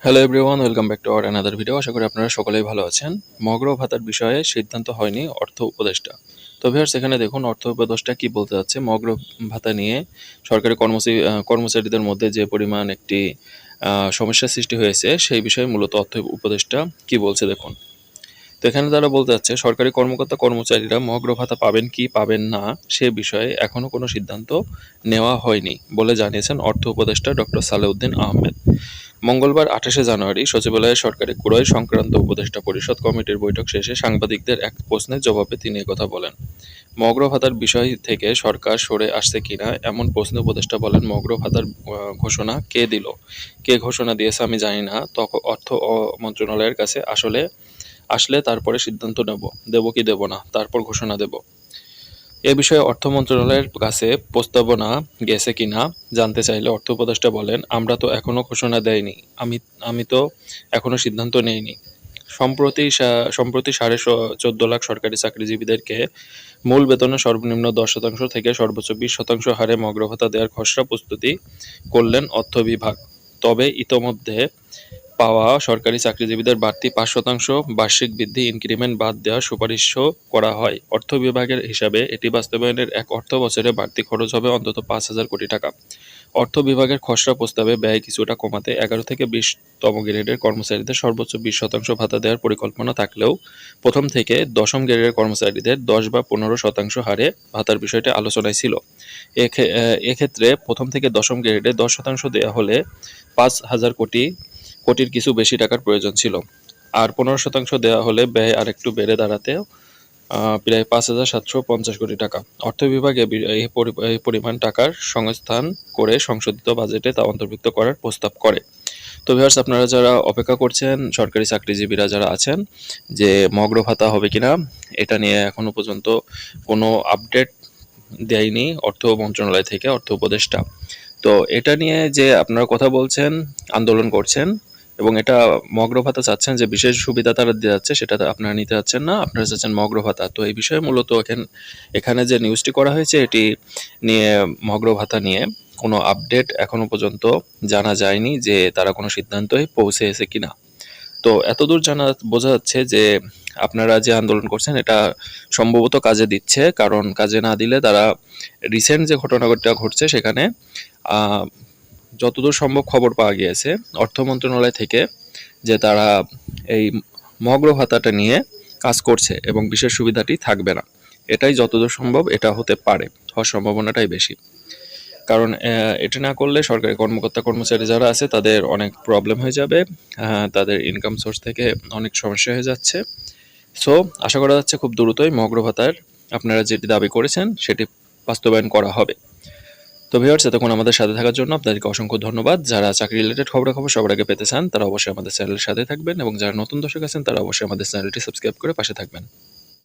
Hello everyone, welcome back to our another video. আশা করি আপনারা সকলেই ভালো আছেন। মগরো ভাতার বিষয়ে সিদ্ধান্ত হয়নি অর্থ উপদেষ্টা। তো ভিউয়ার্স, এখানে দেখুন অর্থ উপদেষ্টা কি বলতে যাচ্ছে। মগরো ভাতা নিয়ে সরকারি কর্মচারীদের মধ্যে যে পরিমাণ একটি সমস্যার সৃষ্টি হয়েছে, সেই বিষয়ে মূলত অর্থ উপদেষ্টা কি বলছে দেখুন। তো এখানে তারা বলতে যাচ্ছে, সরকারি কর্মচারীরা মগ্র ভাতা পাবেন কি পাবেন না সে বিষয়ে এখনো কোনো সিদ্ধান্ত নেওয়া হয়নি বলে জানিয়েছেন অর্থ উপদেষ্টা ডক্টর সালেউদ্দিন আহমেদ। মঙ্গলবার ২৮শে জানুয়ারি সচিবালয়ে সরকারি ক্রয় সংক্রান্ত উপদেষ্টা পরিষদ কমিটির বৈঠক শেষে সাংবাদিকদের এক প্রশ্নের জবাবে তিনি একথা বলেন। মগ্র ভাতার বিষয় থেকে সরকার সরে আসছে কিনা এমন প্রশ্নে উপদেষ্টা বলেন, মগ্র ভাতার ঘোষণা কে দিল, কে ঘোষণা দিয়েছে আমি জানি না। তখন অর্থ মন্ত্রণালয়ের কাছে আসলে তারপরে সিদ্ধান্ত দেব কি দেব না, তারপর ঘোষণা দেব। এ বিষয়ে অর্থ মন্ত্রণালয়ের কাছে প্রস্তাবনা গেছে কিনা জানতে চাইলে অর্থ উপদেষ্টা বলেন, আমরা তো এখনো ঘোষণা দেয়নি, আমি তো এখনো সিদ্ধান্ত নেইনি। সম্প্রতি 14.5 লাখ সরকারি চাকরিজীবীদেরকে মূল বেতনের সর্বনিম্ন 10% থেকে সর্বোচ্চ 20% হারে মগ্র ভাতা দেওয়ার খসড়া প্রস্তুতি করলেন অর্থ বিভাগ। তবে ইতোমধ্যে পাওয়া সরকারি চাকরিজীবীদের বাড়তি ৫% বার্ষিক বৃদ্ধি ইনক্রিমেন্ট বাদ দেওয়ার সুপারিশও করা হয়। অর্থ বিভাগের হিসাবে এটি বাস্তবায়নের এক অর্থবছরে বাড়তি খরচ হবে অন্তত ৫,০০০ কোটি টাকা। অর্থ বিভাগের খসড়া প্রস্তাবে ব্যয় কিছুটা কমাতে ১১ থেকে ২০তম গ্রেডের কর্মচারীদের সর্বোচ্চ ২০% ভাতা দেওয়ার পরিকল্পনা থাকলেও প্রথম থেকে দশম গ্রেডের কর্মচারীদের ১০ বা ১৫% হারে ভাতার বিষয়টি আলোচনায় ছিল। এক্ষেত্রে প্রথম থেকে দশম গ্রেডে ১০% দেওয়া হলে ৫,০০০ কোটির কিছু বেশি টাকার প্রয়োজন ছিল। আর ১৫% দেওয়া হলে ব্যয় আরেকটু বেড়ে দাঁড়াতে প্রায় ৫,৭৫০ কোটি টাকা। অর্থ বিভাগ এই পরিমাণ টাকার সংস্থান করে সংশোধিত বাজেটে তা অন্তর্ভুক্ত করার প্রস্তাব করে। তো ভিউয়ার্স, আপনারা যারা অপেক্ষা করছেন, সরকারি চাকরিজীবীরা যারা আছেন, যে মগ্র ভাতা হবে কিনা, এটা নিয়ে এখনো পর্যন্ত কোনো আপডেট দেয়নি অর্থ মন্ত্রণালয় থেকে অর্থ উপদেষ্টা। তো এটা নিয়ে যে আপনারা কথা বলছেন, আন্দোলন করছেন এবং এটা মগ্র ভাতা চাচ্ছেন, যে বিশেষ সুবিধা তারা দিয়ে যাচ্ছে সেটা আপনারা নিতে যাচ্ছেন না, আপনারা চাচ্ছেন মগ্র ভাতা। তো এই বিষয়ে মূলত এখানে যে নিউজটি করা হয়েছে, এটি নিয়ে মগ্র ভাতা নিয়ে কোনো আপডেট এখনো পর্যন্ত জানা যায়নি যে তারা কোনো সিদ্ধান্তে পৌঁছেছে কিনা। তো এতদূর বোঝা যাচ্ছে যে আপনারা যে আন্দোলন করছেন এটা সম্ভবত কাজে দিচ্ছে, কারণ কাজে না দিলে তারা রিসেন্ট যে ঘটনাটা ঘটছে সেখানে যতদূর সম্ভব খবর পাওয়া গিয়েছে অর্থ মন্ত্রণালয় থেকে, যে তারা এই মগ্র ভাতাটা নিয়ে কাজ করছে এবং বিশেষ সুবিধাটি থাকবে না। এটাই যতদূর সম্ভব এটা হতে পারে, হওয়ার সম্ভাবনাটাই বেশি। কারণ এটা না করলে সরকারি কর্মচারী যারা আছে তাদের অনেক প্রবলেম হয়ে যাবে, তাদের ইনকাম সোর্স থেকে অনেক সমস্যা হয়ে যাচ্ছে। সো আশা করা যাচ্ছে খুব দ্রুতই মগ্র ভাতার আপনারা যেটি দাবি করেছেন সেটি বাস্তবায়ন করা হবে। তো ভিউয়ার্স, এতক্ষণ আমাদের সাথে থাকার জন্য আপনাদেরকে অসংখ্য ধন্যবাদ। যারা চাকরি রিলেটেড খবরাখবর সবার আগে পেতে চান তারা অবশ্যই আমাদের চ্যানেলের সাথে থাকবেন, এবং যারা নতুন দর্শক আছেন তারা অবশ্যই আমাদের চ্যানেলটি সাবস্ক্রাইব করে পাশে থাকবেন।